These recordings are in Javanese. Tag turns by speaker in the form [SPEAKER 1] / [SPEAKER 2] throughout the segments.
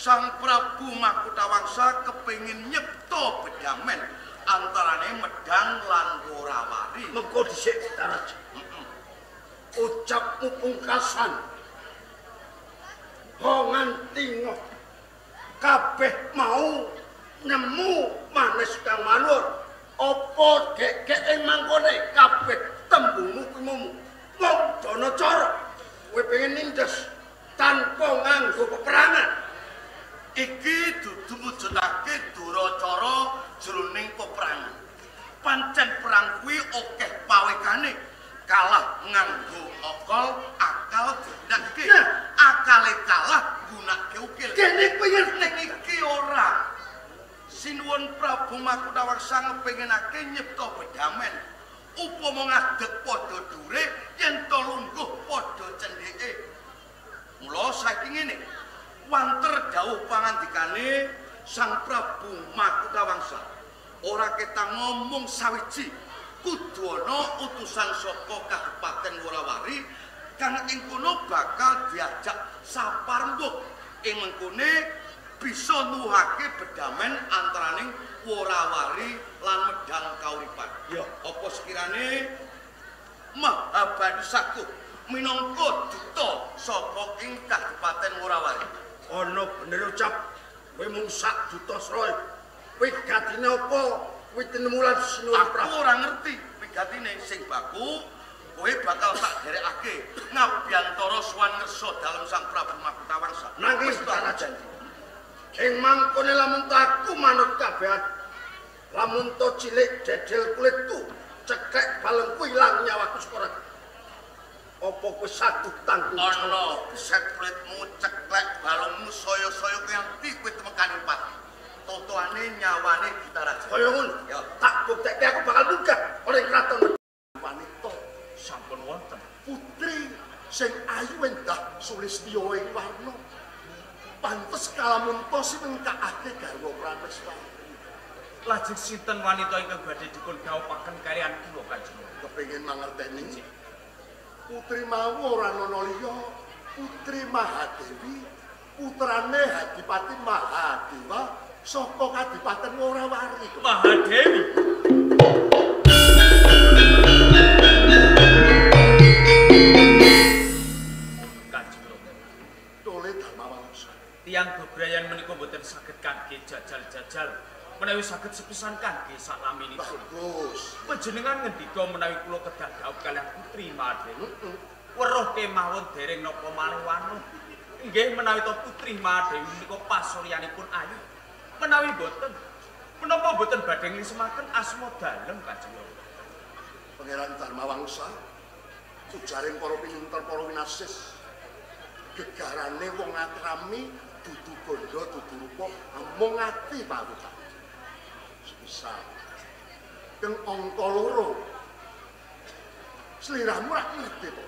[SPEAKER 1] Sang Prabu Makutawangsa kepengin nyipta bedamen antarane Medang lan Worawari.
[SPEAKER 2] Mengko dhisik Daraja. Ucapmu pungkasan. Ho nganti kabeh mau nemu manes kang manur. Apa gek-geke mangkone kabeh tembungmu kuwi mung dana cara. Kowe pengen nindes tanpa nganggo peperangan.
[SPEAKER 1] Iki dudu mujudake duracara jroning peperangan. Pancen perang kuwi akeh pawekane. Kalah nganggo akal gunake. Akale kalah gunake ukil.
[SPEAKER 2] Kene pengen
[SPEAKER 1] iki ora. Sinuwun Prabu Makuthawarsa ngepengenake nyipta bedamen. Upama ngadeg padha dhure yen to lungguh padha cendheke. Mula saiki ngene. Wanter dawuh pangandikane Sang Prabu Makuthawarsa. Ora ketang ngomong sawiji. Kudu ana utusan saka Kabupaten Worawari kang ing kono bakal diajak saparembug. Ing mengkone bisa nuhake bedamen antaraning Worawari lan Medang kauripan. Ya, apa sekirane Mahabanisaku minangka duta saka ing Kabupaten Worawari.
[SPEAKER 2] Ana bener ucap kowe mung sak duta Sroy. Wigatine apa? Kowe tinemulan Sinuwun Prabu.
[SPEAKER 1] Aku ora ngerti wigatine sing baku. Kowe bakal tak derekake ngabyantara sowan ngersa dalem Sang Prabu Makuthawarsa.
[SPEAKER 2] Nanging Daraja. Ing mangkone lamun aku manut kabehan. Lamun to cilik dedel kulitku cekek balengku ilang nyawaku sekora. Apa kowe saged tanggung jawab?
[SPEAKER 1] Ana geset kulitmu ceklek balungmu saya-saya nganti kowe temekane pati. Totoane nyawane Daraja.
[SPEAKER 2] Kaya ngono.
[SPEAKER 1] Ya,
[SPEAKER 2] tak buktekke aku bakal munggah oleh kraton.
[SPEAKER 1] Wanita sampun wonten.
[SPEAKER 2] Putri sing ayu endah Sulistya ing warna. Pantes kalamun to sinengkakake garwa Prameswari.
[SPEAKER 3] Lajeng sinten wanita ingkang badhe dipun gawuhaken kaliyan kula Kanjeng?
[SPEAKER 2] Kepengin mangerteni. Putri mau ora ana liya. Putri Mahadewi, putrane Hadipati Mahadewa saka Kadipaten Worawari.
[SPEAKER 3] Mahadewi. Tiang bebrayan menika boten saged kangge jajal-jajal menawi saged sepisan kangge saklaminipun.
[SPEAKER 2] Bagus.
[SPEAKER 3] Panjenengan ngendika menawi kula kedah dhawuh kaliyan Putri Mahadewi. Weruh kemawon dereng napa malih wanuh. Nggih menawi to Putri Mahadewi menika pasuryanipun ayu. Menawi boten menapa boten badhe ngisemaken asma dalem Kanjeng.
[SPEAKER 2] Pangeran Darmawangsa sujaring para pinunter para winasis gegarane wong akrami dudu bondo dudu rupa mung ati pawutan. Semisal keng angka loro sliramu ra ngerti to.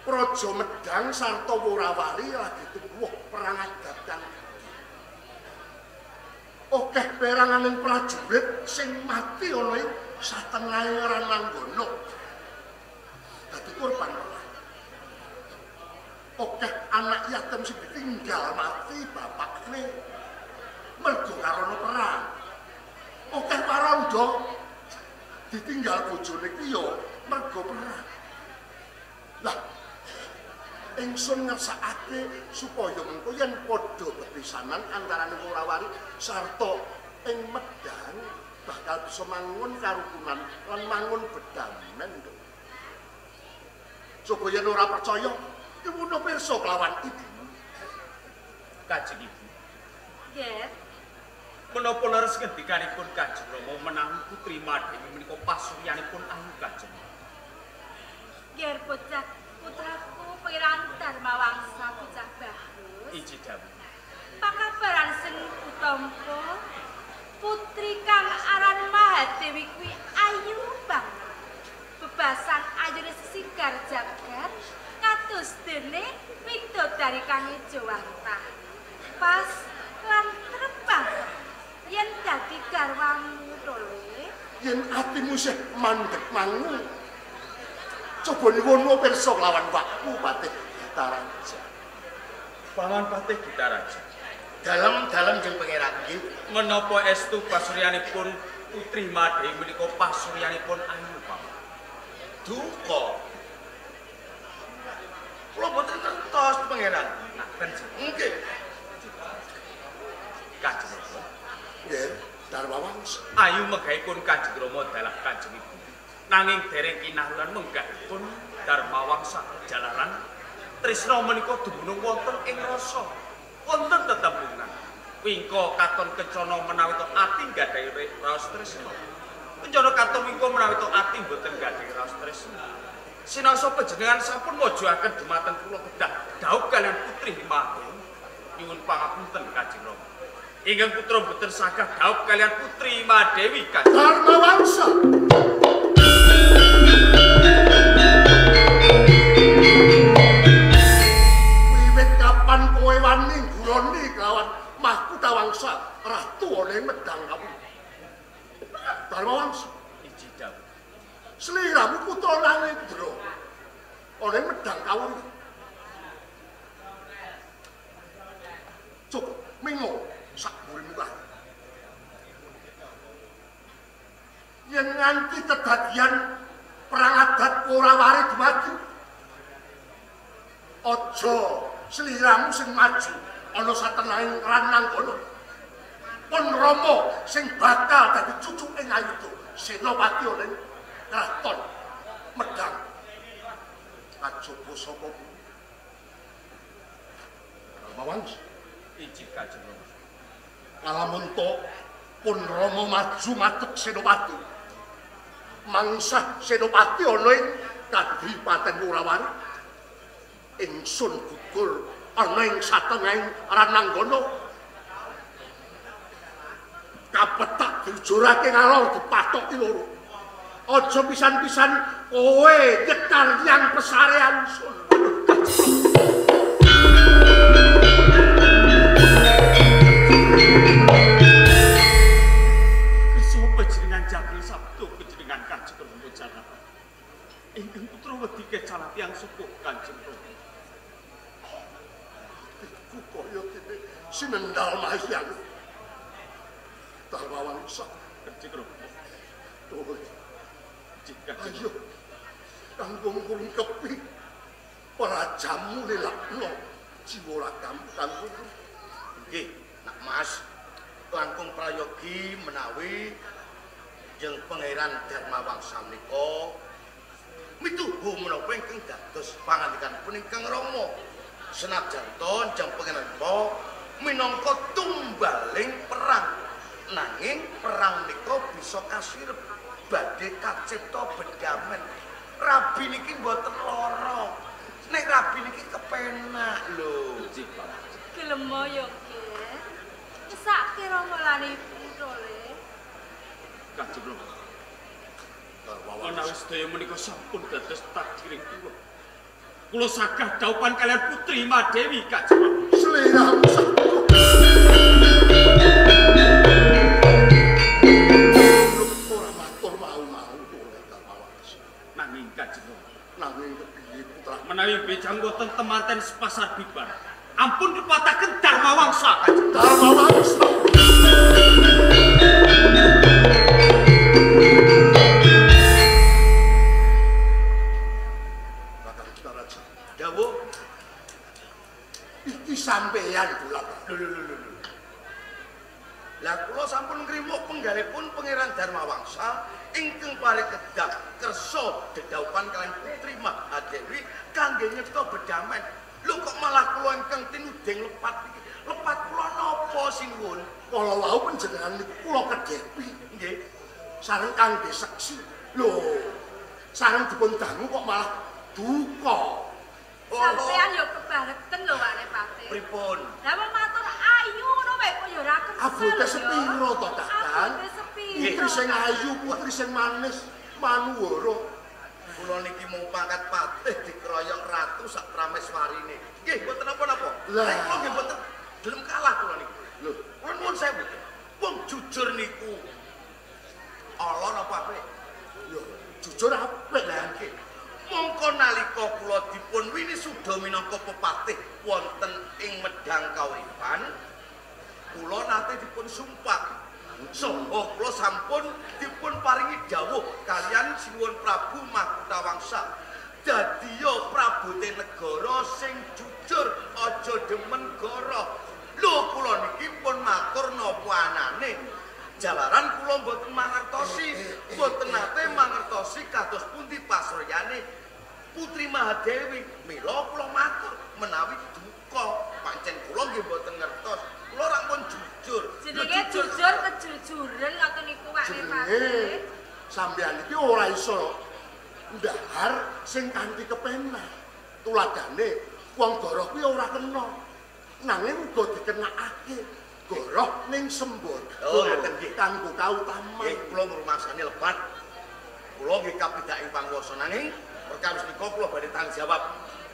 [SPEAKER 2] Praja Medang sarta Worawari lagi tuwuh perang adat kang akeh peranganing prajurit sing mati ana ing satengahe Rananggana. Dadi korban perang. Akeh anak yatim sing ditinggal mati bapakne mergo karana perang. Akeh parandha ditinggal bojone ki ya mergo perang. Lah ingsun ngersakake supaya mengko yen padha bepisanan antarané Worawari sarta ing Medang bakal bisa mangun karukunan lan mangun bedamen. Coba yen ora percaya, iwuna pirsa kelawan ibu.
[SPEAKER 3] Kanjeng Ibu.
[SPEAKER 4] Nggih.
[SPEAKER 3] Menapa leres ngendikanipun Kanjeng Rama menawi Putri Mahadewi menika pasuryanipun ayu Kanjeng?
[SPEAKER 4] Nggih bocah putraku Pangeran Darmawangsa bocah bagus.
[SPEAKER 3] Iji dawuh.
[SPEAKER 4] Pakabaran sing utampa putri kang aran Mahadewi kuwi ayu banget. Bebasan ayune sesigar jagat kados dene widodari kang ijo wantah. Pas lan terbang yen dadi garwamu to le.
[SPEAKER 2] Yen atimu isih mandhek mangu. Coba niwono pirsa kelawan wakku Patih Gitaraja.
[SPEAKER 3] Paman Patih Gitaraja.
[SPEAKER 1] Dalem-dalem jeung pangeran nggih
[SPEAKER 3] menapa estu pasuryanipun Putri Madewi menika pasuryanipun Ayu Paman?
[SPEAKER 1] Duka. Kula mboten ngertos pangeran.
[SPEAKER 3] Ngaten sih.
[SPEAKER 1] Nggih.
[SPEAKER 3] Kanjeng Rama.
[SPEAKER 2] Nggih, Darmawangsa.
[SPEAKER 3] Ayu megahipun Kanjeng Rama dalah Kanjeng Ibu. Nanging dereng kinahulan menggahipun Darmawangsa jalaran tresna menika dumunung wonten ing rasa. Wonten tetembungan. Wingko katon kencana menawi to ati gadhahi raos tresna. Kencana katon wingko menawi to ati boten gadhahi raos tresna. Sinasa panjenengan sampun mojoaken dumateng kula kedah dhaup kaliyan Putri Madewi. Nyuwun pangapunten Kanjeng Rama. Ingkang putra boten sagah dhaup kaliyan Putri Madewi Kanjeng
[SPEAKER 2] Darmawangsa. Wiwit kapan kowe wani ngguroni kelawan Mahkota Wangsa Ratu ana ing Medang kamu? Darmawangsa.
[SPEAKER 3] Iji dawuh.
[SPEAKER 2] Sliramu putra Narendra ana ing Medang kawur iki. Cukup mingo sak burimu kae. Yen nganti kedadian perang adat ora wari dumadi. Aja sliramu sing maju ana satenahing Rananggana. Pun Rama sing bakal dadi cucuking Ayuda Senopati ana ing Kraton Medang. Kajaba sapa kuwi? Darmawangsa.
[SPEAKER 3] Iji Kanjeng Rama.
[SPEAKER 2] Kalamun to pun Rama maju madhep Senopati. Mangsa Senopati ana ing Kadipaten Wurawari. Ingsun gugur ana ing satenahing Rananggana. Kapetak dijurake ngalor dipatoki loro. Aja pisan-pisan kowe nyekar yang pesarean sun.
[SPEAKER 3] Kersa panjenengan jagel sabda panjenengan Kanjeng Rama Janaka. Ingkang putra wedi kecalah tiyang sepuh Kanjeng Rama.
[SPEAKER 2] Iku kaya dene sinendal mahyang. Darmawangsa.
[SPEAKER 3] Kanjeng Rama.
[SPEAKER 2] Kowe
[SPEAKER 3] Jika
[SPEAKER 2] ayo kanggo ngungkepi prajamu lelakno jiwa ragamu kanggo
[SPEAKER 1] Nggih, Nak Mas. Langkung prayogi menawi jeung Pangeran Darmawangsa menika mituhu menapa ingkang dados pangandikanipun ingkang Rama. Senajan to jang Pangeran minangka tumbaling perang. Nanging perang menika bisa kasirep badhe kacipta bedamen. Rabi niki mboten lara. Nek rabi niki kepenak lho.
[SPEAKER 4] Gelem ya, Nggih. Mesake Rama lan Ibu le.
[SPEAKER 3] Kanjeng Rama. Menawi sedaya menika sampun dados takdiring kula. Kula sagah dhaupan kalian Putri Madewi Kanjeng Rama.
[SPEAKER 2] sliramu sabda. Ora matur mau-mau kowe Darmawangsa.
[SPEAKER 3] Nanging Kanjeng Rama.
[SPEAKER 2] Nanging kepiye putra?
[SPEAKER 3] Menawi bejang boten temanten sepasar bibar. Ampun dipataken Darmawangsa Kanjeng.
[SPEAKER 2] Darmawangsa. Kakang Daraja.
[SPEAKER 1] Dawuh.
[SPEAKER 2] Iki sampeyan kula.
[SPEAKER 1] Lho. Lah kula sampun ngrimuk penggalipun Pangeran Darmawangsa ingkang parikedah kersa dedaupan kalian Putri Madewi kangge nyekta bedamen. Lho kok malah kula ingkang tinuding lepat iki. Lepat kula napa sinuwun?
[SPEAKER 2] Kala wau panjenengan niku kula kedhepi.
[SPEAKER 1] Nggih.
[SPEAKER 2] Sareng kangge seksi. Lho, sareng dipun dangu kok malah duka.
[SPEAKER 4] Sampeyan yo kebangetan lho Wane Pati.
[SPEAKER 1] Pripun?
[SPEAKER 4] Lah wong matur ayu ngono wae kok yo ora kesel.
[SPEAKER 2] Abote sepiro to, Kakang?
[SPEAKER 4] Abote sepiro.
[SPEAKER 2] Putri sing ayu, putri sing manis, manuwara.
[SPEAKER 1] Kula niki mung pangkat patih dikeroyok ratu sak prameswarine. Nggih, mboten napa-napa.
[SPEAKER 2] Lah.
[SPEAKER 1] Kula nggih mboten gelem kalah kula niki.
[SPEAKER 2] Lho,
[SPEAKER 1] Kula nuwun sewu. Wong jujur niku ala napa apik?
[SPEAKER 2] yo jujur apik
[SPEAKER 1] Lah nggih. Mongko nalika kula dipun winisuda minangka pepatih wonten ing Medang Kauripan, kula nate dipun sumpah Saha kula sampun dipun paringi dawuh kalian Sinuwun Prabu Mahkutawangsa. Dadiya prabute negara sing jujur aja demen goroh. Lho kula niki pun matur napa anane. Jalaran kula mboten mangertosi, mboten nate mangertosi kados pundi pasriyane Putri Mahadewi. Mila kula matur menawi duka pancen kula nggih mboten ngertos. Kula rak pun jujur.
[SPEAKER 4] Jenenge jujur kejujuran ngoten niku Pak Nepati.
[SPEAKER 2] Sampeyan iki ora iso ndahar sing kanthi kepenak. Tuladane wong goroh kuwi ora kena. Nanging uga dikenakake goroh ning sembodo.
[SPEAKER 1] Oh, ngaten nggih.
[SPEAKER 2] Kanggo kautaman.
[SPEAKER 1] Nggih, kula ngrumasani lepat. Kula nggih kapidak ing panguwasa nanging perkawis nika kula badhe tanggung jawab.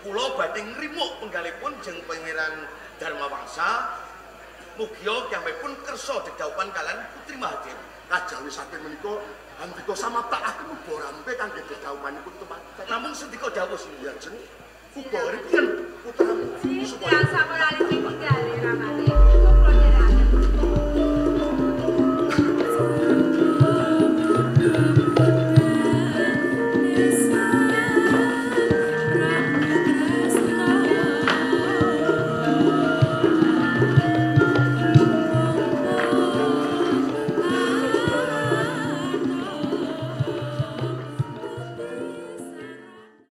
[SPEAKER 1] Kula badhe ngrimuk penggalipun jeng Pangeran Darmawangsa. Mugia kiyambipun kersa dedhaupan kalian Putri Mahadewi.
[SPEAKER 2] Kajawi saking menika andika samaptakaken uga rampe kangge dedhaupanipun tumaten.
[SPEAKER 1] Namung sendika dawuh
[SPEAKER 2] Ya jeneng uga ripun putramu supaya
[SPEAKER 4] Yang sama lali sing tinggal Rama.